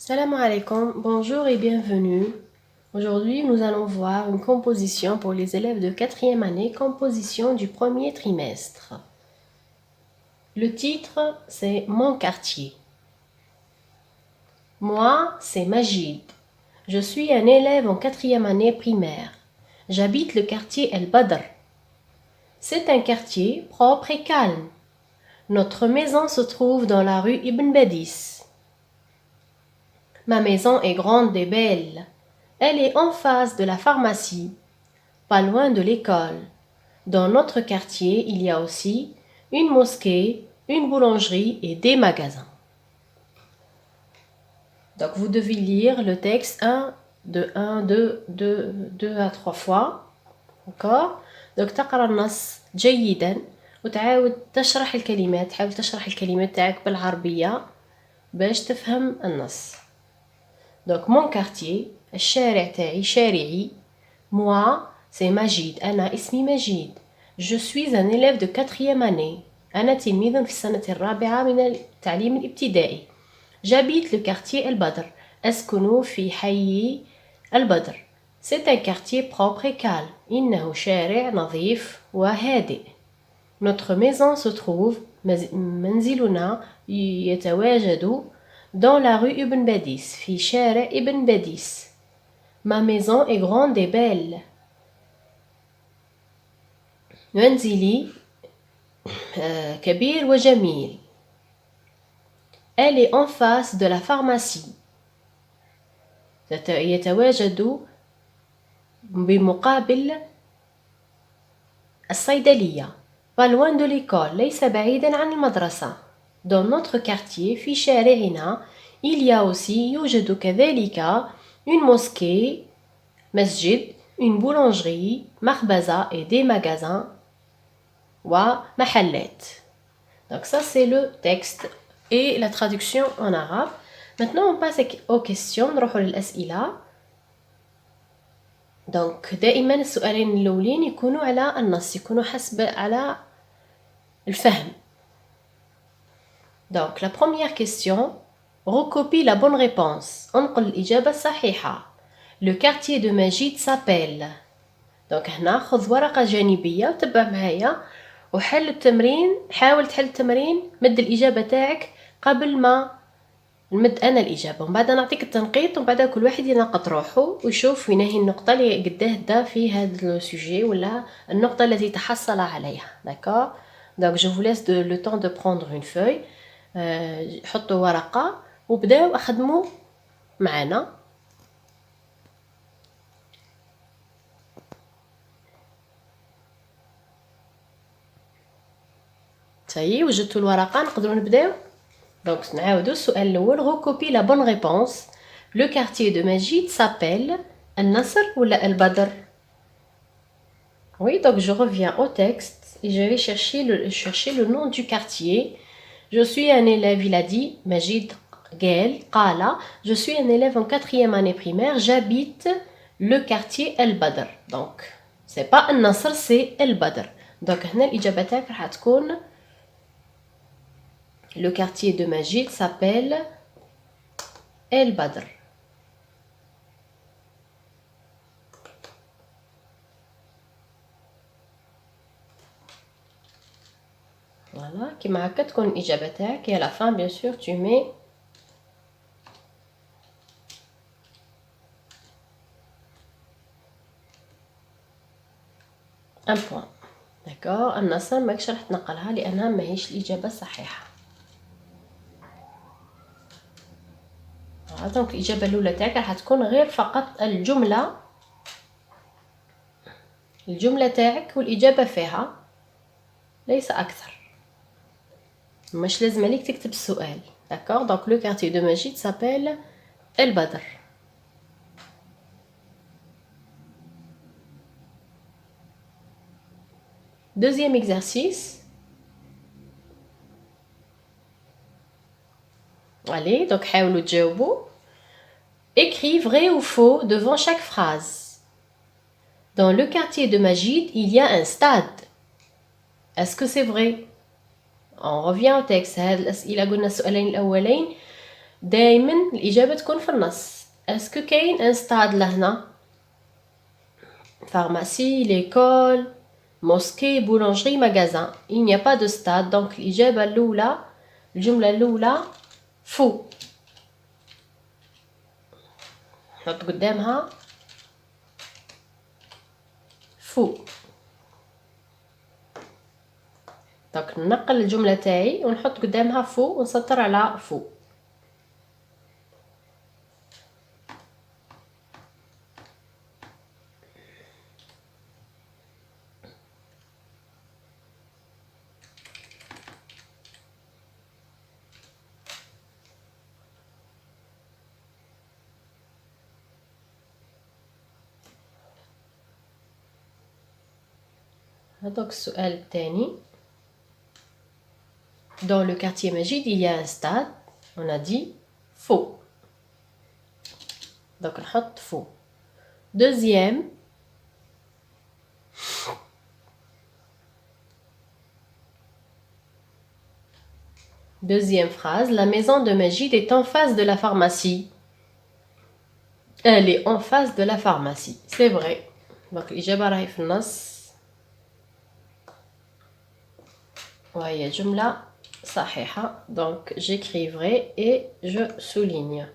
Salam alaikum, bonjour et bienvenue. Aujourd'hui, nous allons voir une composition pour les élèves de 4e année, composition du premier trimestre. Le titre, c'est Mon quartier. Moi, c'est Majid. Je suis un élève en 4e année primaire. J'habite le quartier El Badr. C'est un quartier propre et calme. Notre maison se trouve dans la rue Ibn Badis. Ma maison est grande et belle. Elle est en face de la pharmacie, pas loin de l'école. Dans notre quartier, il y a aussi une mosquée, une boulangerie et des magasins. Donc vous devez lire le texte 2 à 3 fois. D'accord. Donc تقرأ النص جيدا وتعاود تشرح الكلمات، تحاول تشرح الكلمات تاعك بالعربية باش تفهم النص. Donc mon quartier الشارع تاعي شارعي. Moi c'est Majid. أنا اسمي مجيد. Je suis un élève de 4e année. أنا تلميذ في السنة الرابعة من التعليم الابتدائي. J'habite le quartier El Badr. أسكن في حي البدر. C'est un quartier propre et calme. إنه شارع نظيف وهادئ. Notre maison se trouve منزلنا يتواجد dans la rue Ibn Badis في شارع Ibn Badis. Ma maison est grande et belle. منزلي كبير وجميل. Elle est en face de la pharmacie. يتواجد بمقابل الصيدلية. Pas loin de l'école. ليس بعيدا عن المدرسة. Dans notre quartier في شارعنا il y a aussi يوجد كذلك une mosquée مسجد, une boulangerie, مخبزة et des magasins ومحلات. Donc ça c'est le texte et la traduction en arabe. Maintenant on passe aux questions. نروحوا للأسئلة. Donc دائما السؤالين الأولين يكونوا على النص، يكونوا حسب على الفهم. Donc la première question, recopie la bonne réponse. انقل الإجابة الصحيحة. Le quartier de Majid s'appelle. Donc هنا خذ ورقة جانبية وتبع معايا وحل التمرين. حاول تحل التمرين مد الإجابة تاعك قبل ما نمد أنا الإجابة، ومن بعد نعطيك التنقيط، ومن بعد كل واحد يناقض روحه ويشوف وين هي النقطة اللي قداه دا في هذا السوجي ولا النقطة التي تحصل عليها. d'accord. Donc je vous laisse le temps de prendre une feuille. حطوا ورقة وبداو أخدموا معنا. صايي وجدتوا الورقة نقدروا نبداو. Donc نعاودوا السؤال الأول. recopie la bonne réponse. Le quartier de Majid s'appelle النصر ولا البدر. Oui, donc je reviens au texte et je vais chercher le nom du quartier. Je suis un élève, il a dit, Majid قال, je suis un élève en 4e année primaire, j'habite le quartier El Badr. Donc, c'est pas النصر, c'est El Badr. Donc, هنا الإجابة تاعك راح تكون le quartier de Majid s'appelle El Badr. Voilà, كيما هكا تكون الإجابة تاعك. Et à la fin, bien sûr, tu mets un point. D'accord. النصر ماكش راح تنقلها لأنها ماهيش الإجابة الصحيحة. دونك الإجابة الأولى تاعك راح تكون غير فقط الجملة تاعك والإجابة فيها، ليس أكثر. مش لازم عليك تكتب السؤال. d'accord. Donc le quartier de Majid s'appelle El Badr. Deuxième exercice. Allez, donc حاولوا تجاوبوا. Écris vrai ou faux devant chaque phrase. Dans le quartier de Majid, il y a un stade. Est-ce que c'est vrai? On revient au texte. هاد الأسئلة قلنا السؤالين الأولين دايما الإجابة تكون في النص. اسكو كاين ان ستاد لهنا؟ pharmacie, l'école, mosquée, boulangerie, magasin. Il n'y a pas de stade. Donc الإجابة الأولى الجملة الأولى فو. نحط قدامها فو. دونك ننقل الجملة تاعي ونحط قدامها فو ونسطر على فو. هذاك السؤال الثاني. Dans le quartier Majid, il y a un stade. On a dit faux. Donc نحط faux. Deuxième. Deuxième phrase. La maison de Majid est en face de la pharmacie. Elle est en face de la pharmacie. C'est vrai. Donc الإجابة راهي في النص. وهي جملة صحيحة. Donc j'écrivrai et je souligne.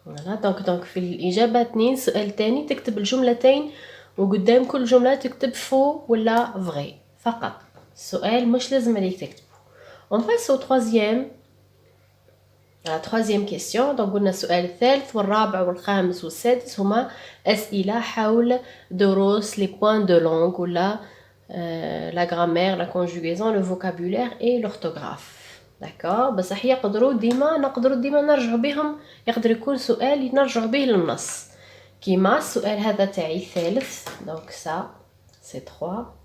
Voilà. Donc في الإجابة 2 سؤال تاني تكتب الجملتين وقدام كل جملة تكتب فو ولا vrai فقط. السؤال مش لازم عليك تكتبه. On passe au troisième. La troisième question. Donc قلنا السؤال الثالث والرابع والخامس والسادس هما أسئلة حول دروس les points de langue ولا la grammaire, la conjugaison, le vocabulaire et l'orthographe. D'accord. بصح نقدروا ديما نرجعوا بهم. يقدر يكون سؤال نرجعوا به للنص كيما السؤال هذا تاعي الثالث. donc ça c'est 3.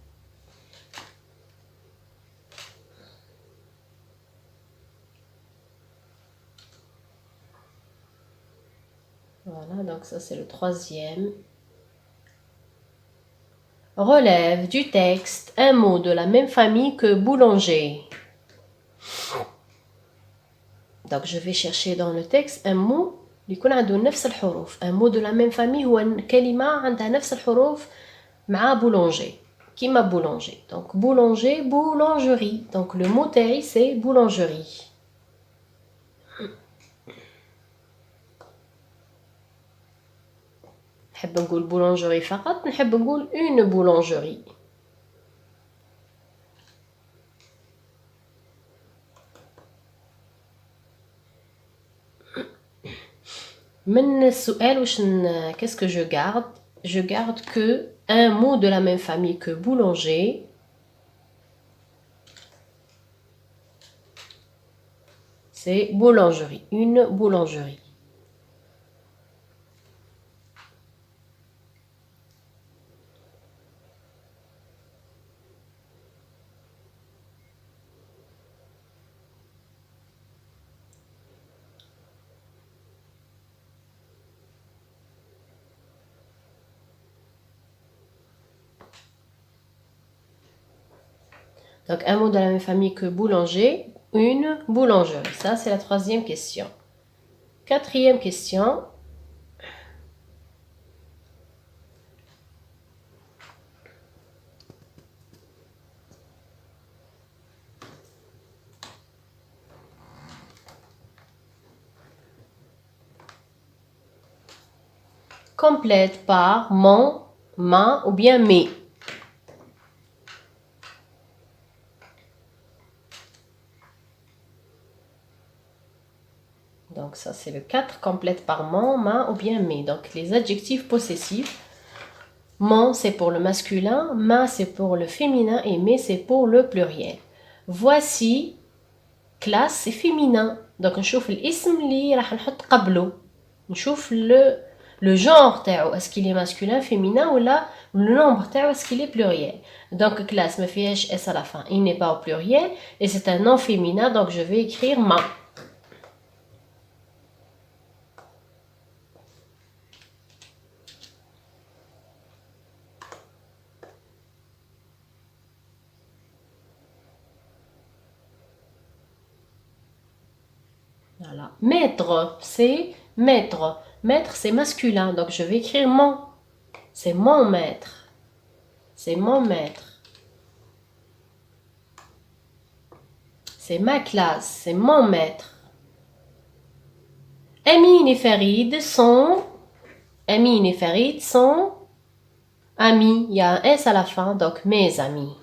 Voilà, donc ça c'est le troisième. Relève du texte un mot de la même famille que boulanger. Donc je vais chercher dans le texte un mot يكون عنده نفس الحروف. Un mot de la même famille هو كلمة عندها نفس الحروف مع boulanger. كيما boulanger. Donc boulanger, boulangerie. Donc le mot تاعي c'est boulangerie. نحب نقول boulangerie فقط. نحب نقول une boulangerie. من السؤال واش qu'est-ce que je garde? Je garde que un mot de la même famille que boulanger. C'est boulangerie, une boulangerie. Donc, un mot de la même famille que boulanger, une boulangerie. Ça, c'est la troisième question. Quatrième question. Complète par mon, ma ou bien mes. Donc ça c'est le 4, complète par mon, ma ou bien mes. Donc les adjectifs possessifs. Mon c'est pour le masculin, ma c'est pour le féminin et mes c'est pour le pluriel. Voici classe c'est féminin. Donc نشوف الاسم اللي راح نحط قبله. نشوف le genre تاعو est-ce qu'il est masculin, féminin ou là le nombre تاعو est-ce qu'il est pluriel. Donc classe ما فيهاش s à la fin. Il n'est pas au pluriel et c'est un nom féminin donc je vais écrire ma. Voilà. Maître, c'est maître. Maître, c'est masculin. Donc, je vais écrire mon. C'est mon maître. C'est mon maître. C'est ma classe. C'est mon maître. Amine et Farid sont... Amine et Farid sont... Amis. Il y a un S à la fin. Donc, mes amis.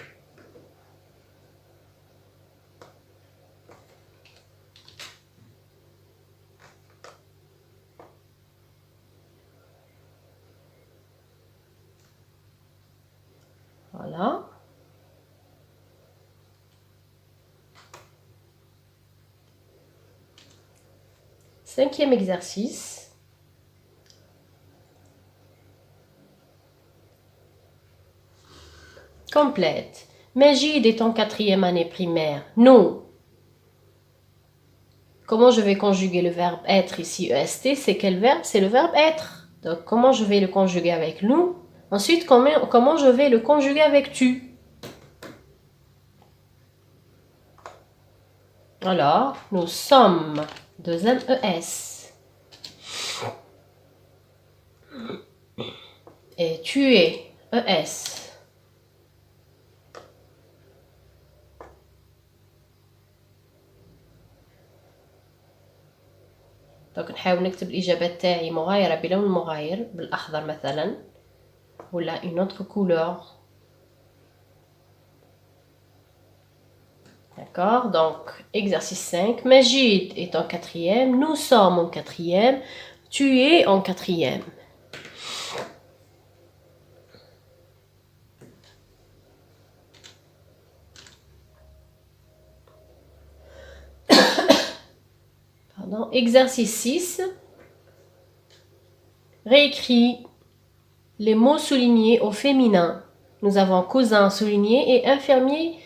Voilà. Cinquième exercice. Complète. Majid est en 4e année primaire. Nous. Comment je vais conjuguer le verbe être ici, EST? C'est quel verbe? C'est le verbe être. Donc, comment je vais le conjuguer avec nous? Ensuite, comment je vais le conjuguer avec tu? Alors, nous sommes, deuxième ES. Et tu es, ES. دونك نحاول نكتب الإجابات تاعي مغايرة بلون مغاير بالأخضر مثلا ولا une autre couleur. D'accord, donc exercice 5. Majid est en 4e, nous sommes en 4e, tu es en 4e. Pardon. Exercice 6. Réécris les mots soulignés au féminin. Nous avons cousin souligné et infirmier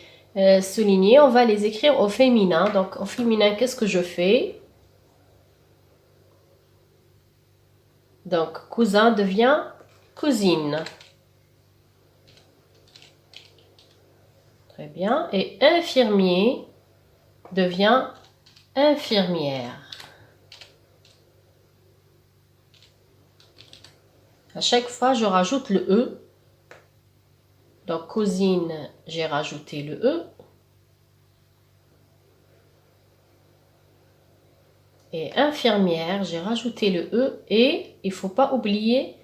souligné. On va les écrire au féminin. Donc, au féminin, qu'est-ce que je fais? Donc, cousin devient cousine. Très bien. Et infirmier devient infirmière. À chaque fois, je rajoute le E. Donc, cousine, j'ai rajouté le E. Et infirmière, j'ai rajouté le E. Et il ne faut pas oublier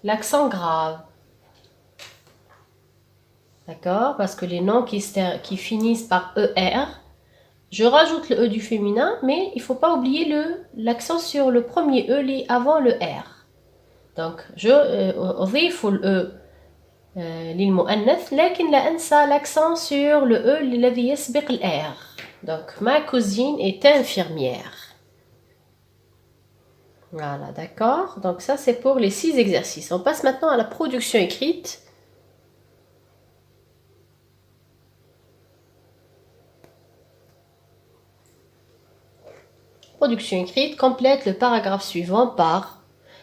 l'accent grave. D'accord? Parce que les noms qui finissent par ER, je rajoute le E du féminin, mais il ne faut pas oublier l'accent sur le premier E avant le R. Donc, je أضيف ال E للمؤنث لكن لا أنسى l'accent sur le E الذي يسبق ال R. Donc, ma cousine est infirmière. Voilà, d'accord. Donc, ça, c'est pour les 6 exercices. On passe maintenant à la production écrite. Production écrite, complète le paragraphe suivant par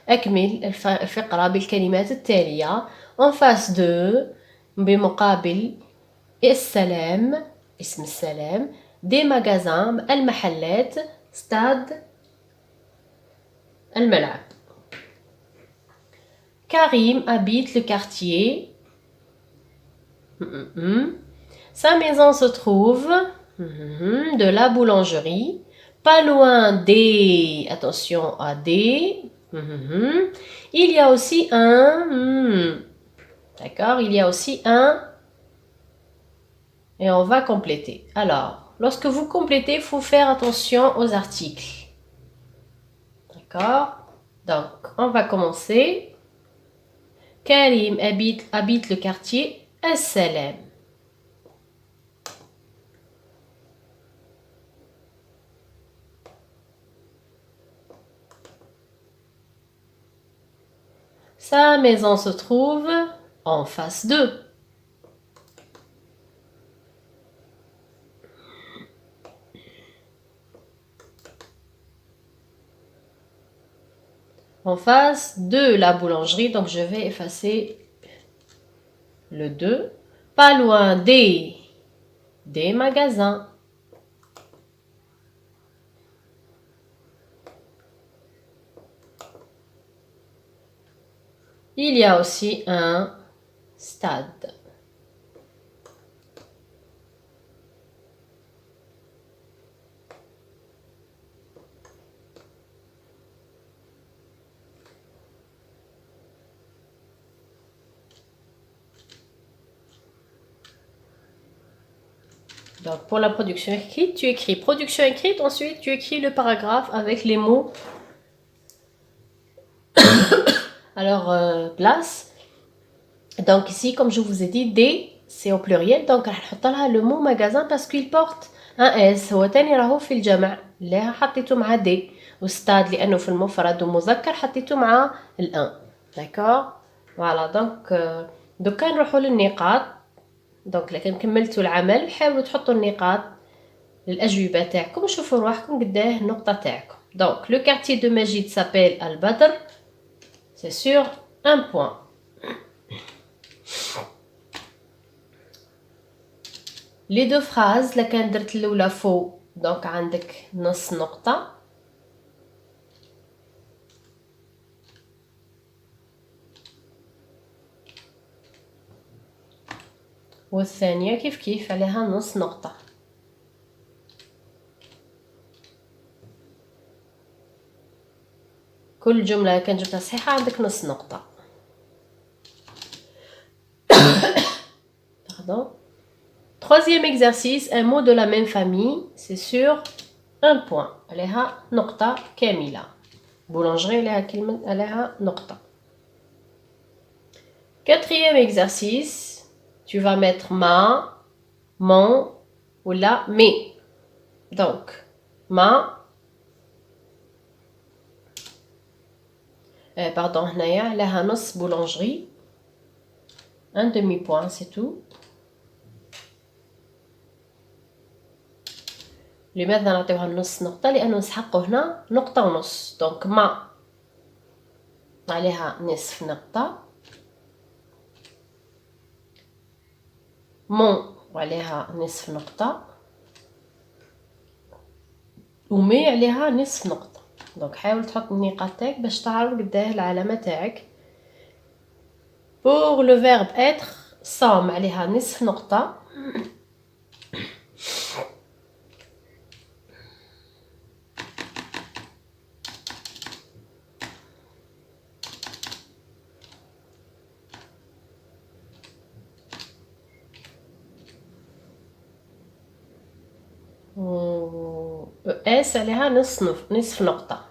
أكمل الفقرة بالكلمات التالية. En face de بمقابل السلام اسم السلام des magasins المحلات stade الملعب. Karim habite le quartier. Sa maison se trouve de la boulangerie. Pas loin des... Attention à des... Il y a aussi un... D'accord, il y a aussi un... Et on va compléter. Alors, lorsque vous complétez, il faut faire attention aux articles. D'accord? Donc, on va commencer. Karim habite le quartier As-Salam. Sa maison se trouve en face d'eux. En face de la boulangerie, donc je vais effacer le 2. Pas loin des des magasins. Il y a aussi un stade. Donc, pour la production écrite, tu écris production écrite, ensuite tu écris le paragraphe avec les mots. Alors, place. Donc ici, comme je vous ai dit, D, c'est au pluriel. Donc, راح نحط لها le mot magasin parce qu'il porte un S. هو تاني راهو في الجمع. اللي حطيته مع D. وستاد لأنه في المفرد ومذكر حطيته مع الأن. D'accord. Voilà. Donc, دوكا نروحوا للنقاط. دونك لكن كملتوا العمل حاولوا تحطوا النقاط للأجوبة تاعكم وشوفوا رواحكم قداه النقطة تاعكم. Donc le quartier de Majid s'appelle Al-Badr. C'est sur un point. Les deux phrases لا كان درت الأولى فوق دونك عندك نص نقطة. والثانية كيف كيف عليها نص نقطة. كل جملة كان جبتها صحيحة عندك نص نقطة. Pardon. Troisième exercice, un mot de la même famille, c'est sur un point. عليها نقطة كاملة. Boulangerie عليها كلمة عليها نقطة. Quatrième exercice, tu vas mettre ma, mon ou la mes. Donc, ma. Pardon, هنايا عليها نص boulangerie. Un demi-point, c'est tout. لماذا نعطيوها النص نقطة؟ لأنه نسحقوا هنا نقطة ونص. دونك ما عليها نصف نقطة. مون وعليها نصف نقطة. ومي عليها نصف نقطة. دونك حاول تحط النقاط تاعك باش تعرف قداه العلامة تاعك. Pour le verbe être, صام عليها نصف نقطة. اس عليها نصف نقطة.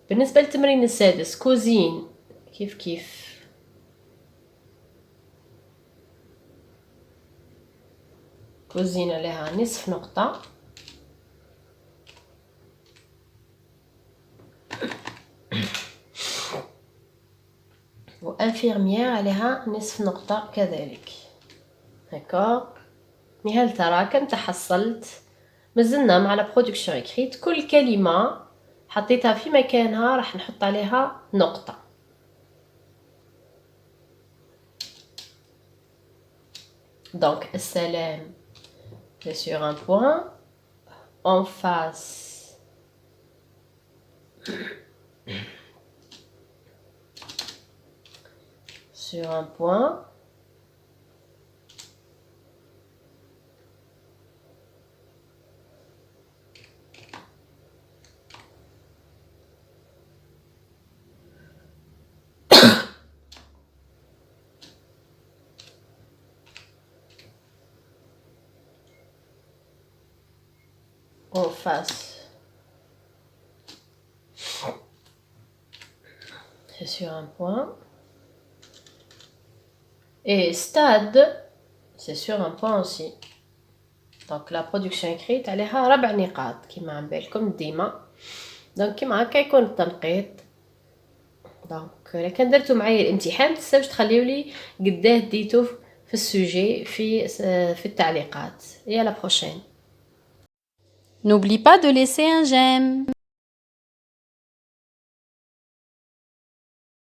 بالنسبة للتمرين السادس كوزين كيف كوزين عليها نصف نقطة. وانفيرميير عليها نصف نقطة كذلك. هكا نهاية تراكم تحصلت. مازلنا مع لا برودكسيون اكريت. كل كلمة حطيتها في مكانها راح نحط عليها نقطة. Donc السلام c'est sur un point. En face sur un point. En face, c'est sur un point. Et stade, c'est sur un point aussi. Donc la production écrite عليها 4 نقاط كيما عم بالكم ديما. دونك كيما هكا يكون التنقيط. دونك الا كان درتو معايا الامتحان متنساوش تخليولي قداه ديتو في السوجي في التعليقات. Et à la prochaine. N'oublie pas de laisser un j'aime.